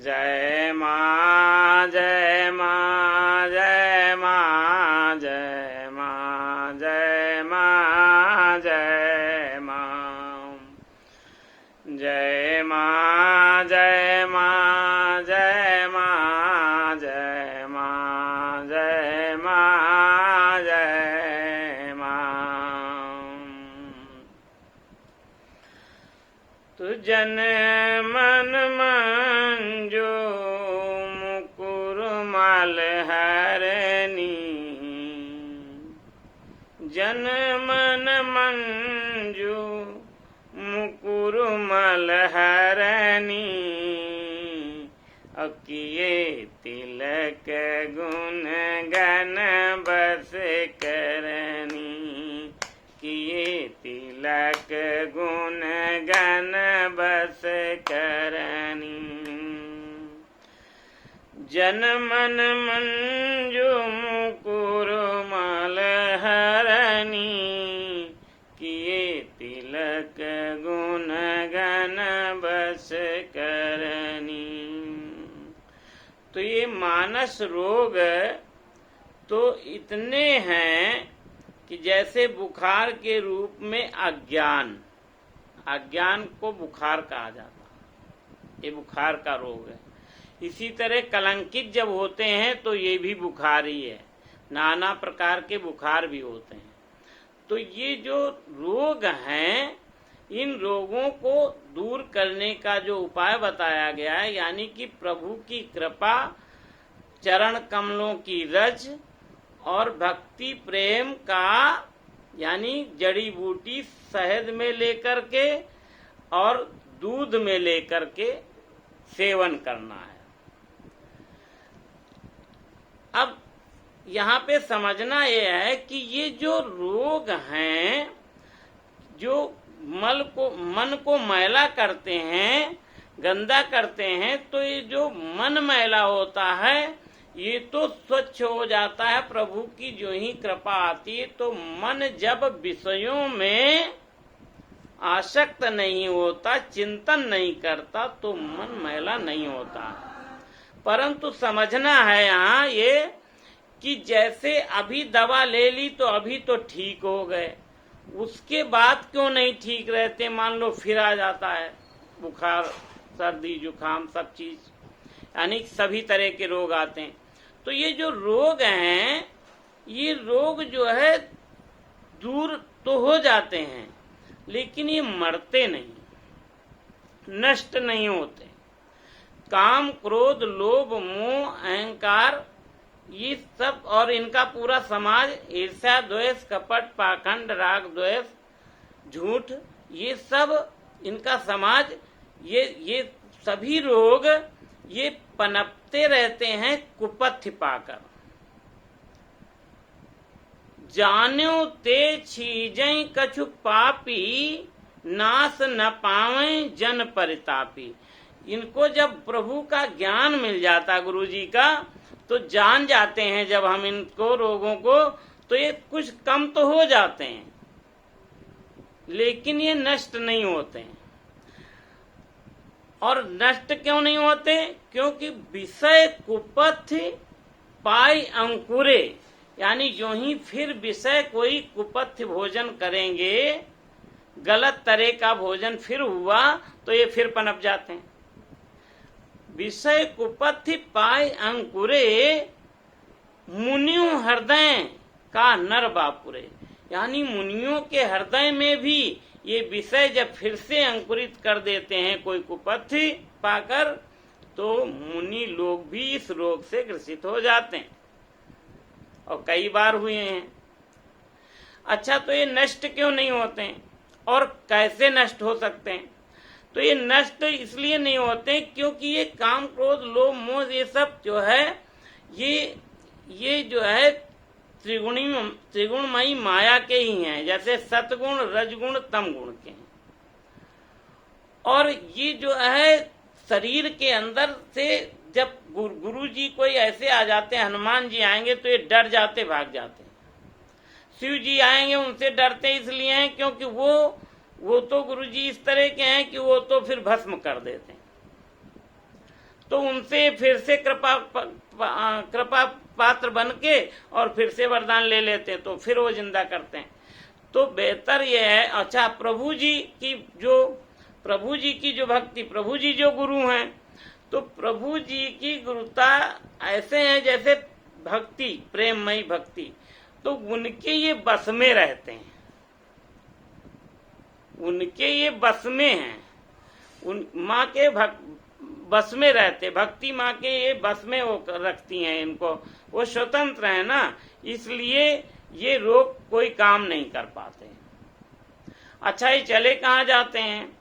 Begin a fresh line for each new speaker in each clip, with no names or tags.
जय माँ जय माँ जय माँ जय माँ जय माँ जय माँ जय माँ जय माँ जय माँ जय माँ जय माँ जय माँ। तु जन मन मंजू मुकुर माल हरनी, जन मन मंजू मुकुर मल हरनी, अकिए तिलक गुण गण बस करनी, किए तिलक गुण गण बस करनी। जन मन मंजू मुकुर मल हरनी, किए तिलक गुण गण बस करनी। तो ये मानस रोग तो इतने हैं कि जैसे बुखार के रूप में अज्ञान को बुखार कहा जाता है, ये बुखार का रोग है। इसी तरह कलंकित जब होते हैं तो ये भी बुखार ही है, नाना प्रकार के बुखार भी होते हैं। तो ये जो रोग हैं, इन रोगों को दूर करने का जो उपाय बताया गया है, यानी कि प्रभु की कृपा, चरण कमलों की रज और भक्ति प्रेम का, यानी जड़ी बूटी शहद में लेकर के और दूध में लेकर के सेवन करना है। अब यहाँ पे समझना यह है कि ये जो रोग हैं, जो मन को मैला करते हैं, गंदा करते हैं, तो ये जो मन मैला होता है ये तो स्वच्छ हो जाता है। प्रभु की जो ही कृपा आती है तो मन जब विषयों में आसक्त नहीं होता, चिंतन नहीं करता, तो मन मैला नहीं होता। परंतु समझना है यहाँ ये कि जैसे अभी दवा ले ली तो अभी तो ठीक हो गए, उसके बाद क्यों नहीं ठीक रहते? मान लो फिर आ जाता है बुखार, सर्दी, जुकाम, सब चीज, यानी सभी तरह के रोग आते हैं। तो ये जो रोग हैं, ये रोग जो है दूर तो हो जाते हैं, लेकिन ये मरते नहीं, नष्ट नहीं होते। काम, क्रोध, लोभ, मोह, अहंकार, ये सब और इनका पूरा समाज, ईर्ष्या, द्वेष, कपट, पाखंड, राग, द्वेष, झूठ, ये सब इनका समाज, ये सभी रोग ये पनपते रहते हैं कुपथ्य पाकर। जान्यो ते छीजई कछु पापी, नाश न पावे जन परितापी। इनको जब प्रभु का ज्ञान मिल जाता, गुरु जी का, तो जान जाते हैं जब हम इनको रोगों को, तो ये कुछ कम तो हो जाते हैं, लेकिन ये नष्ट नहीं होते हैं। और नष्ट क्यों नहीं होते? क्योंकि विषय कुपथ्य पाई अंकुरे, यानी जो ही फिर विषय कोई कुपथ्य भोजन करेंगे, गलत तरह का भोजन फिर हुआ, तो ये फिर पनप जाते हैं। विषय कुपथ्य पाई अंकुरे, मुनियों हृदय का नर बापुरे, यानी मुनियों के हृदय में भी ये विषय जब फिर से अंकुरित कर देते हैं कोई कुपथ्य पाकर, तो मुनि लोग भी इस रोग से ग्रसित हो जाते हैं, और कई बार हुए हैं। अच्छा, तो ये नष्ट क्यों नहीं होते हैं और कैसे नष्ट हो सकते हैं? तो ये नष्ट इसलिए नहीं होते क्योंकि ये काम, क्रोध, लोभ, मोह, ये सब जो है, ये जो है त्रिगुणमयी माया के ही हैं, जैसे सतगुण, रजगुण, तम गुण के हैं। और ये जो है शरीर के अंदर से जब गुरु जी कोई ऐसे आ जाते हैं, हनुमान जी आएंगे तो ये डर जाते, भाग जाते हैं। शिव जी आएंगे, उनसे डरते इसलिए हैं क्योंकि वो तो गुरु जी इस तरह के हैं कि वो तो फिर भस्म कर देते हैं। तो उनसे फिर से कृपा पात्र बन के और फिर से वरदान ले लेते हैं, तो फिर वो जिंदा करते हैं। तो बेहतर यह है, अच्छा प्रभु जी की जो भक्ति, प्रभु जी जो गुरु हैं, तो प्रभु जी की गुरुता ऐसे हैं जैसे भक्ति, प्रेममयी भक्ति, तो उनके ये बस में रहते हैं, उनके ये बस में हैं, उन माँ के बस में रहते, भक्ति माँ के ये बस में वो रखती हैं इनको, वो स्वतंत्र है ना, इसलिए ये रोग कोई काम नहीं कर पाते। अच्छा, ये चले कहाँ जाते हैं?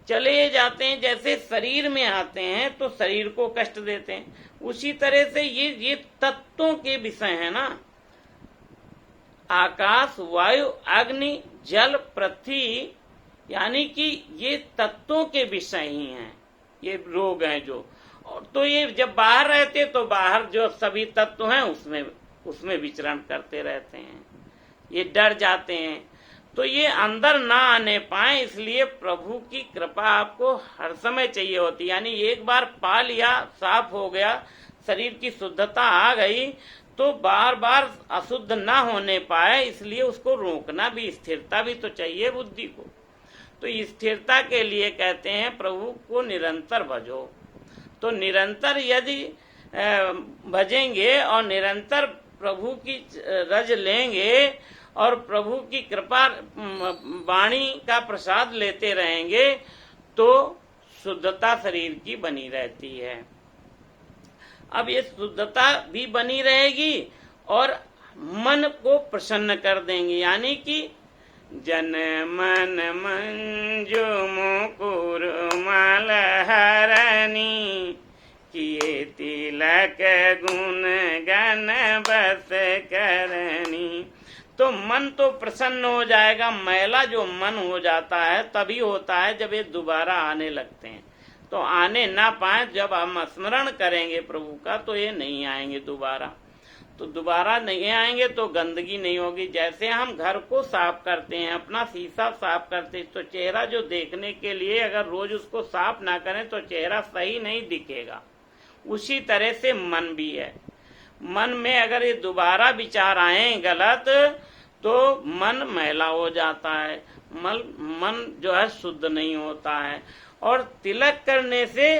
चले ये जाते हैं जैसे शरीर में आते हैं तो शरीर को कष्ट देते हैं, उसी तरह से ये तत्वों के विषय है ना, आकाश, वायु, अग्नि, जल, पृथ्वी, यानी कि ये तत्वों के विषय ही हैं, ये रोग हैं जो। और तो ये जब बाहर रहते तो बाहर जो सभी तत्व हैं उसमें विचरण करते रहते हैं, ये डर जाते हैं, तो ये अंदर ना आने पाए, इसलिए प्रभु की कृपा आपको हर समय चाहिए होती। यानी एक बार पा लिया, साफ हो गया, शरीर की शुद्धता आ गई, तो बार बार अशुद्ध ना होने पाए, इसलिए उसको रोकना भी, स्थिरता भी तो चाहिए बुद्धि को। तो स्थिरता के लिए कहते हैं प्रभु को निरंतर भजो। तो निरंतर यदि भजेंगे और निरंतर प्रभु की रज लेंगे और प्रभु की कृपा वाणी का प्रसाद लेते रहेंगे तो शुद्धता शरीर की बनी रहती है। अब ये शुद्धता भी बनी रहेगी और मन को प्रसन्न कर देंगे, यानी कि जन मन मंजू मुकुर माल हरणी, किए तिलक गुण गण बस करनी। तो मन तो प्रसन्न हो जाएगा, मैला जो मन हो जाता है तभी होता है जब ये दोबारा आने लगते हैं, तो आने ना पाए, जब हम स्मरण करेंगे प्रभु का तो ये नहीं आएंगे दोबारा। तो दोबारा नहीं आएंगे तो गंदगी नहीं होगी। जैसे हम घर को साफ करते हैं, अपना शीशा साफ करते हैं, तो चेहरा जो देखने के लिए अगर रोज उसको साफ ना करें तो चेहरा सही नहीं दिखेगा। उसी तरह से मन भी है, मन में अगर ये दोबारा विचार आए गलत तो मन मैला हो जाता है, मन जो है शुद्ध नहीं होता है। और तिलक करने से,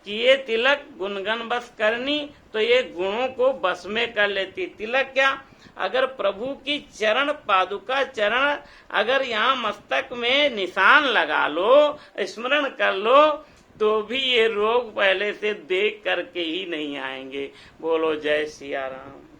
किए तिलक गुणगण बस करनी, तो ये गुणों को बस में कर लेती। तिलक क्या? अगर प्रभु की चरण पादुका चरण अगर यहाँ मस्तक में निशान लगा लो, स्मरण कर लो, तो भी ये रोग पहले से देख करके ही नहीं आएंगे। बोलो जय सिया राम।